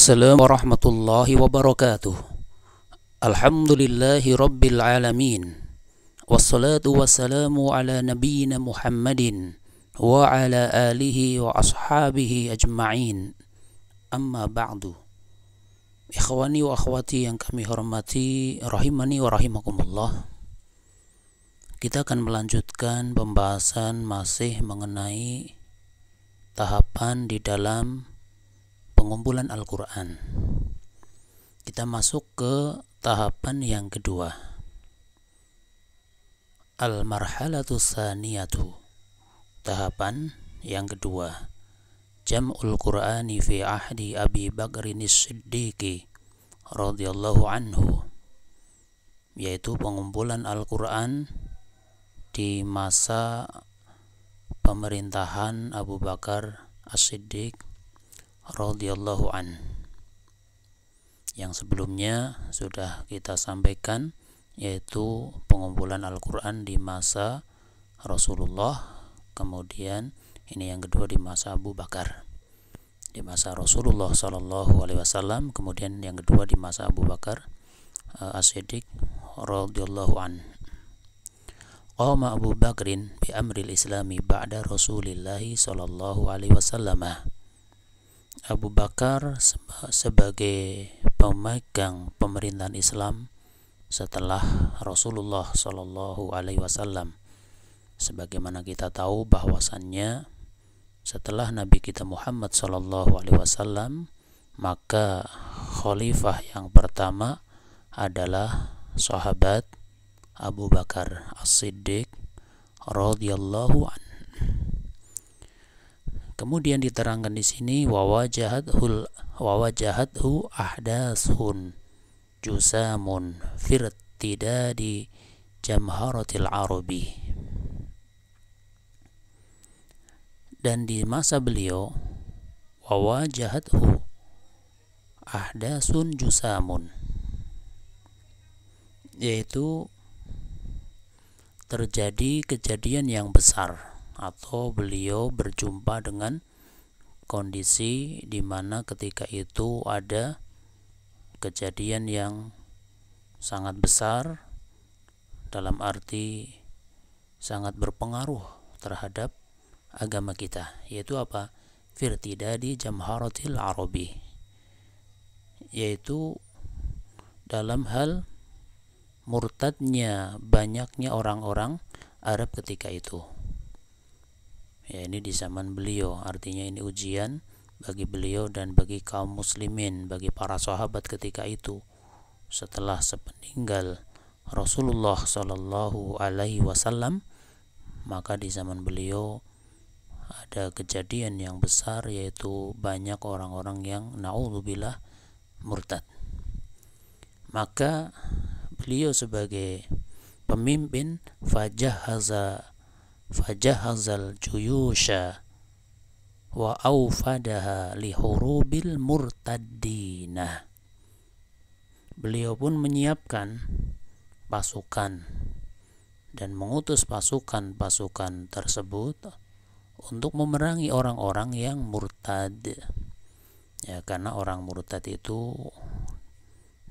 Assalamualaikum warahmatullahi wabarakatuh. Alhamdulillahi rabbil alamin. Wassalatu wassalamu ala nabiyyina Muhammadin wa ala alihi wa ashabihi ajma'in. Amma ba'du. Ikhwani wa akhwati yang kami hormati, rahimani wa rahimakumullah. Kita akan melanjutkan pembahasan masih mengenai tahapan di dalam pengumpulan Al-Quran. Kita masuk ke tahapan yang kedua, Al-Marhalatu Tsaniyatu, tahapan yang kedua, Jam'ul Qur'ani fi ahdi Abi Bakrin As-Siddiqi radhiyallahu anhu, yaitu pengumpulan Al-Quran di masa pemerintahan Abu Bakar As-Siddiq radhiyallahu an, yang sebelumnya sudah kita sampaikan, yaitu pengumpulan Al-Quran di masa Rasulullah, kemudian ini yang kedua di masa Abu Bakar, di masa Rasulullah SAW, kemudian yang kedua di masa Abu Bakar As-Siddiq radhiyallahu an. Qama Abu Bakrin bi amril islami ba'da Rasulillahi sallallahu alaihi wasallam. Abu Bakar sebagai pemegang pemerintahan Islam setelah Rasulullah Shallallahu Alaihi Wasallam. Sebagaimana kita tahu bahwasannya setelah Nabi kita Muhammad Shallallahu Alaihi Wasallam, maka khalifah yang pertama adalah sahabat Abu Bakar As-Siddiq radhiyallahu anhu. Kemudian diterangkan di sini wawajahadhu ahdasun jusamun firtidadi jamharatil arabi. Dan di masa beliau wawajahadhu ahdasun jusamun, yaitu terjadi kejadian yang besar, atau beliau berjumpa dengan kondisi di mana ketika itu ada kejadian yang sangat besar, dalam arti sangat berpengaruh terhadap agama kita, yaitu apa? Firtidadi jamharatil arabi, yaitu dalam hal murtadnya banyaknya orang-orang Arab ketika itu. Ya, ini di zaman beliau, artinya ini ujian bagi beliau dan bagi kaum muslimin, bagi para sahabat ketika itu. Setelah sepeninggal Rasulullah Sallallahu Alaihi Wasallam, maka di zaman beliau ada kejadian yang besar, yaitu banyak orang-orang yang na'udzubillah murtad. Maka beliau sebagai pemimpin fajahazal juyusha wa aufadaha li hurubil murtaddina. Beliau pun menyiapkan pasukan dan mengutus pasukan-pasukan tersebut untuk memerangi orang-orang yang murtad. Ya, karena orang murtad itu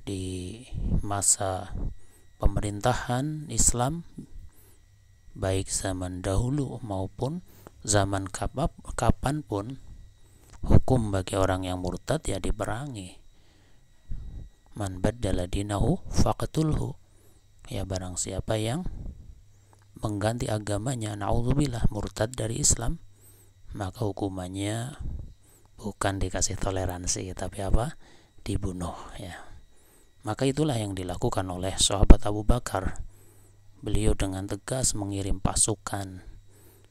di masa pemerintahan Islam, baik zaman dahulu maupun zaman kapanpun, hukum bagi orang yang murtad ya diperangi. Man baddala dinahu faqtulhu, ya barang siapa yang mengganti agamanya, naudzubillah, murtad dari Islam, maka hukumannya bukan dikasih toleransi, tapi apa? Dibunuh, ya. Maka itulah yang dilakukan oleh sahabat Abu Bakar. Beliau dengan tegas mengirim pasukan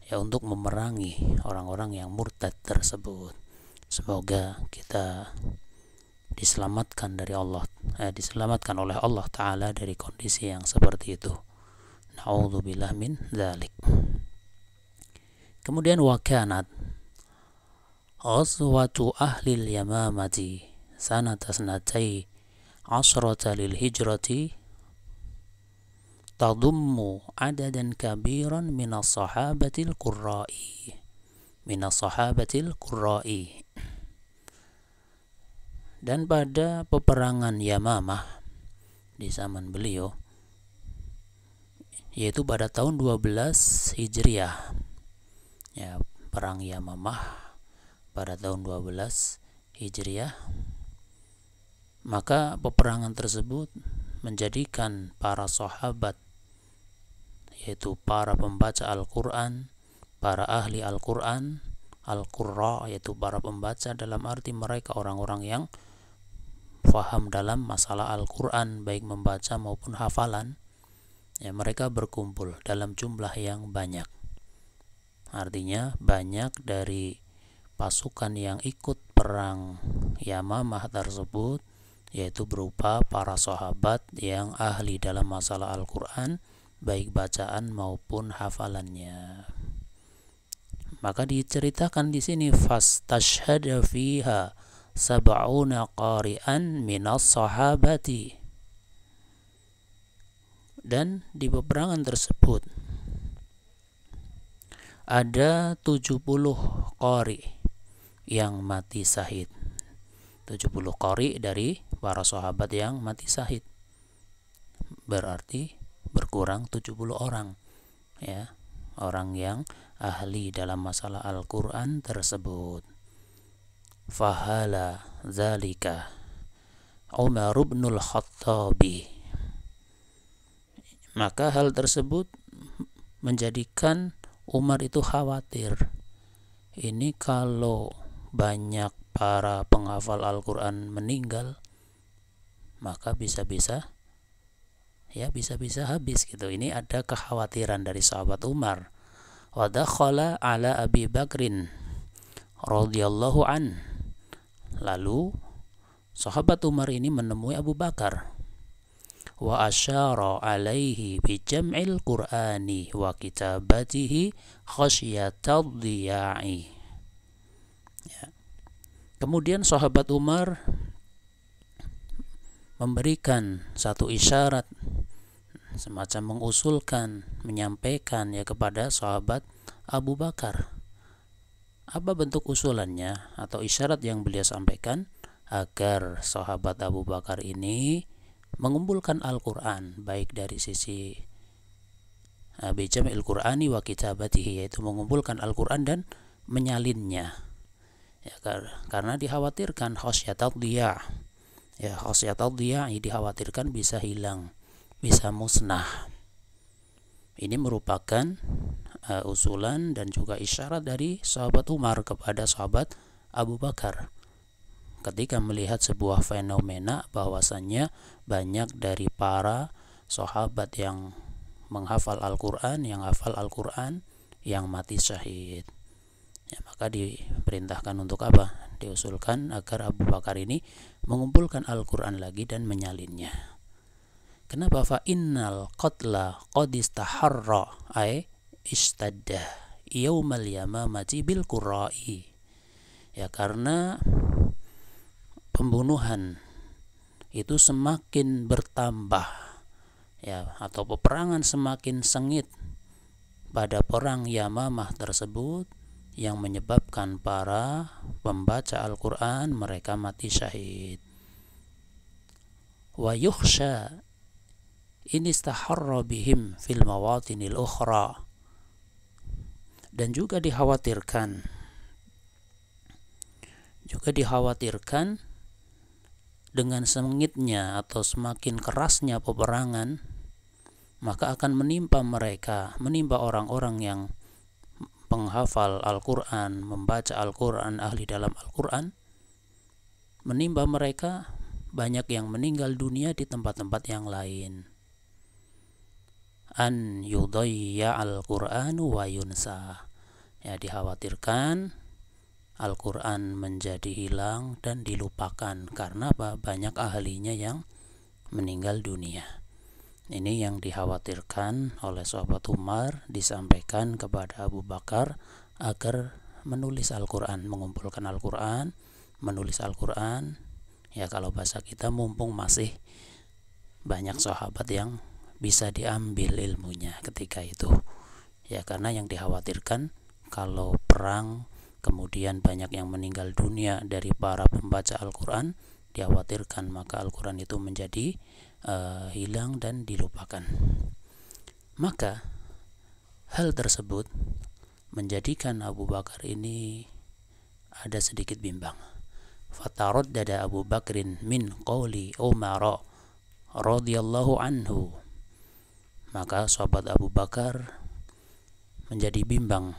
ya untuk memerangi orang-orang yang murtad tersebut. Semoga kita diselamatkan dari diselamatkan oleh Allah Ta'ala dari kondisi yang seperti itu. Na'udzubillah min dzalik. Kemudian wakanat ghazwatu ahlil yamamati sanata sanatai asrata lil hijrati tadummu adadan kabiran minas sahabatil qurra'i. Dan pada peperangan Yamamah di zaman beliau, yaitu pada tahun 12 Hijriah, ya, perang Yamamah pada tahun 12 Hijriah, maka peperangan tersebut menjadikan para sahabat, yaitu para pembaca Al-Quran, para ahli Al-Quran, Al-Qurra, yaitu para pembaca dalam arti mereka orang-orang yang faham dalam masalah Al-Quran, baik membaca maupun hafalan, ya, mereka berkumpul dalam jumlah yang banyak. Artinya banyak dari pasukan yang ikut perang Yamamah tersebut, yaitu berupa para sahabat yang ahli dalam masalah Al-Quran, baik bacaan maupun hafalannya. Maka diceritakan di sini, fastashhada fiha sab'una qari'an minas sahabati. Dan di peperangan tersebut ada 70 qari yang mati syahid. 70 qari dari para sahabat yang mati syahid. Berarti berkurang 70 orang, ya, orang yang ahli dalam masalah Al-Quran tersebut. Fahala zalika Umar bin Al-Khattabi. Maka hal tersebut menjadikan Umar itu khawatir. Ini kalau banyak para penghafal Al-Quran meninggal, maka bisa-bisa habis gitu. Ini ada kekhawatiran dari sahabat Umar. Wa dakhala ala Abi Bakrin radhiyallahu an. Lalu sahabat Umar ini menemui Abu Bakar. Wa asyara alaihi bi jam'il Qur'ani wa kitabatihi khasyatad dhiya'i. Ya. Kemudian sahabat Umar memberikan satu isyarat, semacam mengusulkan, menyampaikan, ya, kepada sahabat Abu Bakar. Apa bentuk usulannya atau isyarat yang beliau sampaikan? Agar sahabat Abu Bakar ini mengumpulkan Al-Quran, baik dari sisi bijamil Qur'ani wa kitabatihi, yaitu mengumpulkan Al-Quran dan menyalinnya, ya, karena dikhawatirkan khasyatad dhiya', ya, khasyatad dhiya' dikhawatirkan bisa hilang, bisa musnah. Ini merupakan usulan dan juga isyarat dari sahabat Umar kepada sahabat Abu Bakar ketika melihat sebuah fenomena bahwasannya banyak dari para sahabat yang menghafal Al-Quran, yang hafal Al-Quran, yang mati syahid. Ya, maka diperintahkan untuk apa? Diusulkan agar Abu Bakar ini mengumpulkan Al-Quran lagi dan menyalinnya. Kenapa? Fa innal qatla qad istaharra ay istadda yaumal yamamati bil qurra'i. Ya, karena pembunuhan itu semakin bertambah, ya, atau peperangan semakin sengit pada perang Yamamah tersebut, yang menyebabkan para pembaca Al-Quran mereka mati syahid. Wa yukhsha in istaharra bihim fil mawatinil ukhra. Dan juga dikhawatirkan dengan sengitnya atau semakin kerasnya peperangan, maka akan menimpa orang-orang yang penghafal Al-Quran, membaca Al-Quran, ahli dalam Al-Quran, menimpa mereka banyak yang meninggal dunia di tempat-tempat yang lain. An yudayya al-Qur'anu wa yunsa. Ya, dikhawatirkan Al-Quran menjadi hilang dan dilupakan. Karena apa? Banyak ahlinya yang meninggal dunia. Ini yang dikhawatirkan oleh sahabat Umar, disampaikan kepada Abu Bakar agar menulis Al-Quran, mengumpulkan Al-Quran, menulis Al-Quran. Ya, kalau bahasa kita, mumpung masih banyak sahabat yang bisa diambil ilmunya ketika itu. Ya, karena yang dikhawatirkan kalau perang kemudian banyak yang meninggal dunia dari para pembaca Al-Quran, dikhawatirkan maka Al-Quran itu menjadi hilang dan dilupakan. Maka hal tersebut menjadikan Abu Bakar ini ada sedikit bimbang. Fataraddada Abu Bakrin min qawli Umar radhiyallahu anhu. Maka sahabat Abu Bakar menjadi bimbang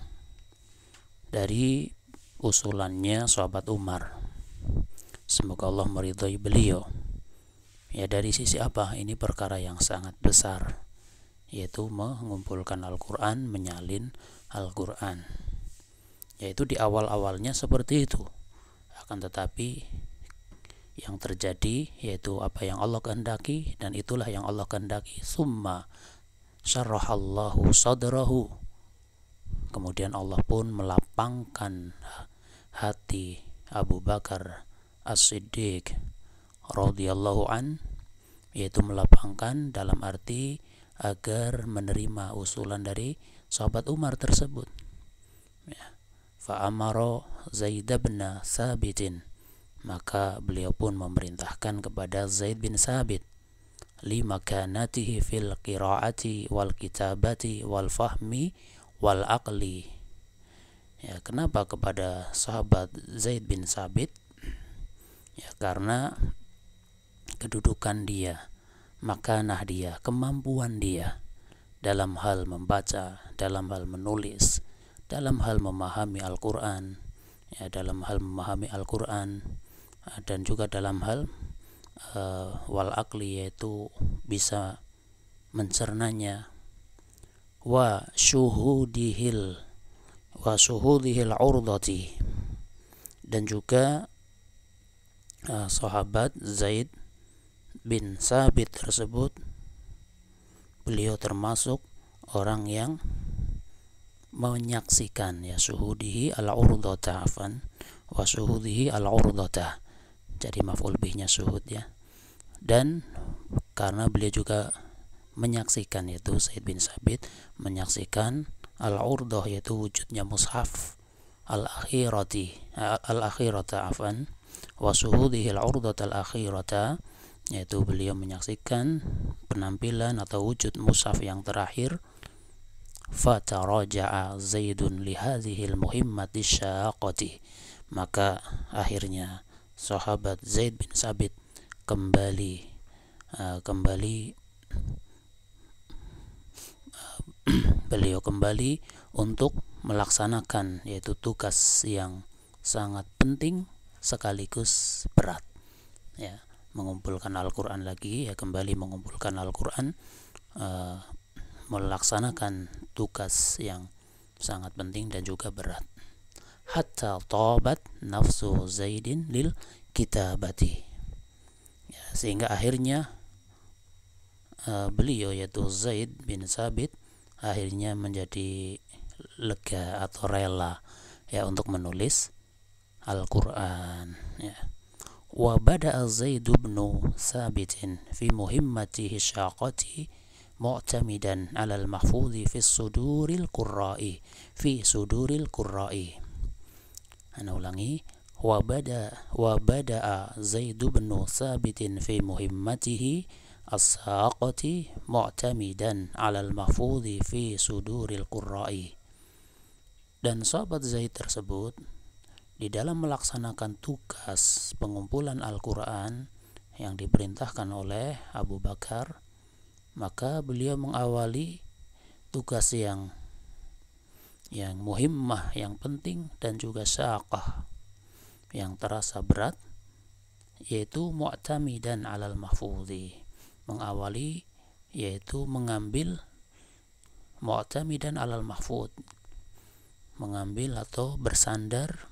dari usulannya sahabat Umar. Semoga Allah meridhai beliau. Ya, dari sisi apa? Ini perkara yang sangat besar, yaitu mengumpulkan Al-Quran, menyalin Al-Quran. Yaitu di awal-awalnya seperti itu. Akan tetapi yang terjadi yaitu apa yang Allah kehendaki, dan itulah yang Allah kehendaki. Summa syarrahallahu sadrahu. Kemudian Allah pun melapangkan hati Abu Bakar As-Siddiq radhiyallahu an, yaitu melapangkan dalam arti agar menerima usulan dari sahabat Umar tersebut. Ya. Fa'amara Zaid bin Sabitin, maka beliau pun memerintahkan kepada Zaid bin Sabit limakanatihi fil qiraati wal kitabati wal fahmi wal aqli. Ya, kenapa kepada sahabat Zaid bin Sabit? Ya, karena kedudukan dia, makanah dia, kemampuan dia dalam hal membaca, dalam hal menulis, dalam hal memahami Al-Quran, ya, dalam hal memahami Al-Quran, dan juga dalam hal wal aqli, yaitu bisa mencernanya, wa syuhudihil urdati, dan juga sahabat Zaid bin Sabit tersebut, beliau termasuk orang yang menyaksikan, ya, syuhudihi al-urdata, afan wa syuhudihi al-urdata, jadi maf'ul bihnya syuhud, ya. Dan karena beliau juga menyaksikan, yaitu Zaid bin Sabit menyaksikan al-urdah, yaitu wujudnya mushaf al-akhirata, afan wa syuhudihi al-urdata al-akhirata, yaitu beliau menyaksikan penampilan atau wujud mushaf yang terakhir. Fataraja'a Zaidun li hadhihi al-muhimmati syaqati, maka akhirnya sahabat Zaid bin Sabit kembali beliau kembali untuk melaksanakan, yaitu tugas yang sangat penting sekaligus berat, ya, mengumpulkan Al-Quran lagi, ya, kembali mengumpulkan Al-Quran, melaksanakan tugas yang sangat penting dan juga berat. Hatta tabat nafsu Zaidin lil kitabati, ya, sehingga akhirnya beliau, yaitu Zaid bin Sabit, akhirnya menjadi lega atau rela, ya, untuk menulis Al-Quran, ya. Wa bada'a Zaid bin Sabitin fi muhimmatihi syaqati mu'tamidan 'ala al-mahfudhi fi suduril qurra'i Ana ulangi, wa bada'a Zaid bin Sabitin fi muhimmatihi as-saqati mu'tamidan 'ala al-mahfudhi fi suduril qurra'i. Dan sahabat Zaid tersebut di dalam melaksanakan tugas pengumpulan Al-Quran yang diperintahkan oleh Abu Bakar, maka beliau mengawali tugas yang muhimmah, yang penting, dan juga syaqah, yang terasa berat, yaitu mu'tamidan 'alal mahfudhi, mengawali, yaitu mengambil mu'tamidan 'alal mahfudh, mengambil atau bersandar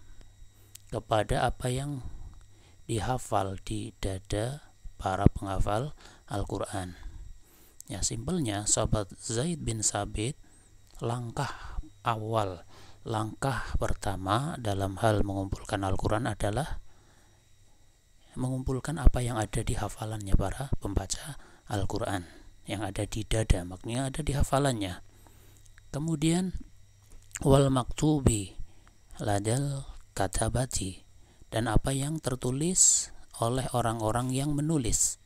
kepada apa yang dihafal di dada para penghafal Al-Quran. Ya, simpelnya sahabat Zaid bin Sabit, langkah pertama dalam hal mengumpulkan Al-Quran adalah mengumpulkan apa yang ada di hafalannya para pembaca Al-Quran, yang ada di dada, maknanya ada di hafalannya. Kemudian wal maktubi ladal katabati, dan apa yang tertulis oleh orang-orang yang menulis.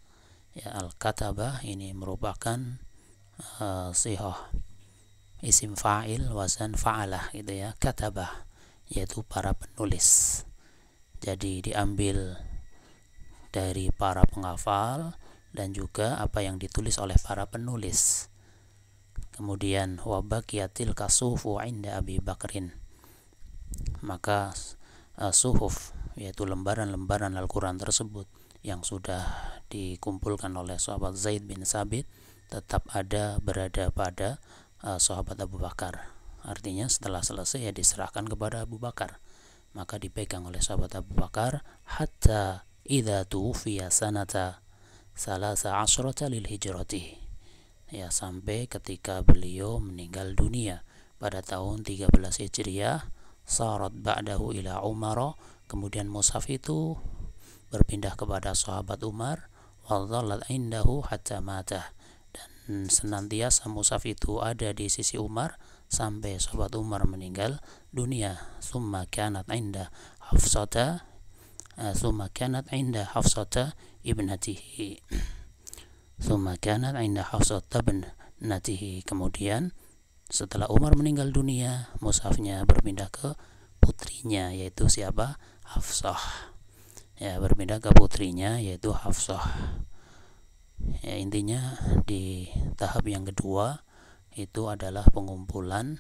Ya, al-katabah ini merupakan sihah isim fa'il wazan fa'alah gitu ya, katabah, yaitu para penulis. Jadi diambil dari para penghafal dan juga apa yang ditulis oleh para penulis. Kemudian wabaqiyatil kasufu inda Abi Bakrin, maka suhuf yaitu lembaran-lembaran Al-Quran tersebut yang sudah dikumpulkan oleh sahabat Zaid bin Sabit tetap berada pada sahabat Abu Bakar. Artinya setelah selesai ya diserahkan kepada Abu Bakar, maka dipegang oleh sahabat Abu Bakar hatta idza tuwfiya sanata salasa asyrata lil hijrati, ya sampai ketika beliau meninggal dunia pada tahun 13 Hijriah. Sarat ba'dahu ila Umar, kemudian mushaf itu berpindah kepada sahabat Umar. Wa dhallat indahu hatta mata, dan senantiasa mushaf itu ada di sisi Umar sampai sahabat Umar meninggal dunia. Summa kanat inda Hafsata ibnatihi. Kemudian setelah Umar meninggal dunia, mushafnya berpindah ke putrinya, yaitu siapa? Hafsah. Ya, berpindah ke putrinya yaitu Hafsah. Ya, intinya di tahap yang kedua itu adalah pengumpulan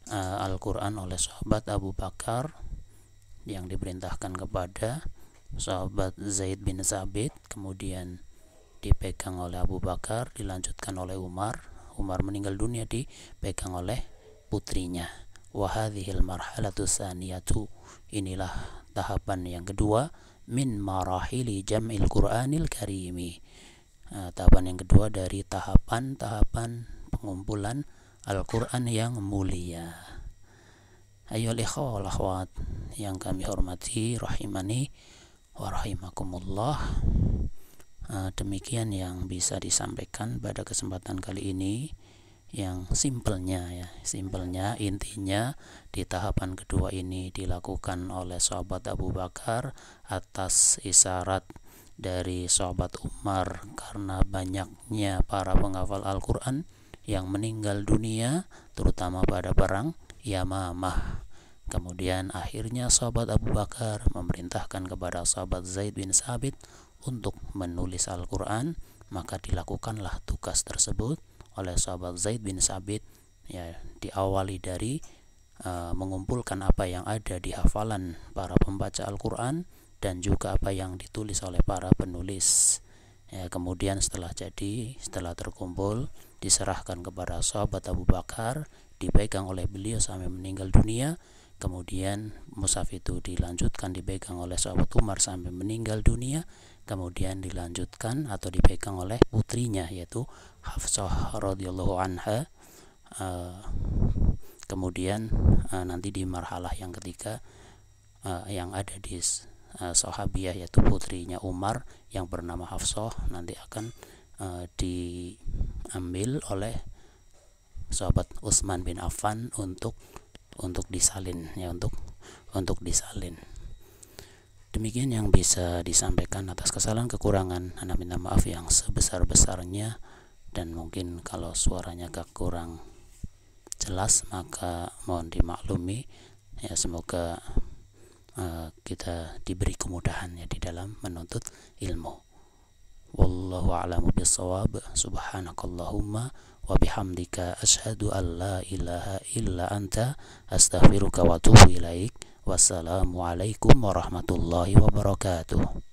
Al-Quran oleh sahabat Abu Bakar yang diperintahkan kepada sahabat Zaid bin Sabit, kemudian dipegang oleh Abu Bakar, dilanjutkan oleh Umar meninggal dunia, dipegang oleh putrinya. Wa hadhil marhalatu tsaniyatu, inilah tahapan yang kedua min marahili jam'il Qur'anil karimi, tahapan yang kedua dari tahapan-tahapan pengumpulan Al-Quran yang mulia. Ayyuhal ikhwah wal akhwat yang kami hormati rahimani wa rahimakumullah, demikian yang bisa disampaikan pada kesempatan kali ini, yang simpelnya intinya di tahapan kedua ini dilakukan oleh sahabat Abu Bakar atas isyarat dari sahabat Umar karena banyaknya para penghafal Al-Quran yang meninggal dunia terutama pada perang Yamamah. Kemudian akhirnya sahabat Abu Bakar memerintahkan kepada sahabat Zaid bin Sabit untuk menulis Al-Quran, maka dilakukanlah tugas tersebut oleh sahabat Zaid bin Sabit, ya, diawali dari mengumpulkan apa yang ada di hafalan para pembaca Al-Quran dan juga apa yang ditulis oleh para penulis. Ya, kemudian setelah terkumpul diserahkan kepada sahabat Abu Bakar, dipegang oleh beliau sampai meninggal dunia. Kemudian mushaf itu dilanjutkan dipegang oleh sahabat Umar sampai meninggal dunia. Kemudian dilanjutkan atau dipegang oleh putrinya yaitu Hafsah radhiyallahu anha. Kemudian nanti di marhalah yang ketiga yang ada di sahabiyah yaitu putrinya Umar yang bernama Hafsah nanti akan diambil oleh sahabat Utsman bin Affan untuk disalin, ya, untuk disalin. Demikian yang bisa disampaikan. Atas kesalahan kekurangan Anda minta maaf yang sebesar-besarnya, dan mungkin kalau suaranya agak kurang jelas maka mohon dimaklumi. Ya, semoga kita diberi kemudahan ya di dalam menuntut ilmu. Wallahu a'lamu bissawab. Subhanakallahumma wa bihamdika asyhadu an la ilaha illa anta astaghfiruka wa atubu ilaik. Wassalamualaikum warahmatullahi wabarakatuh.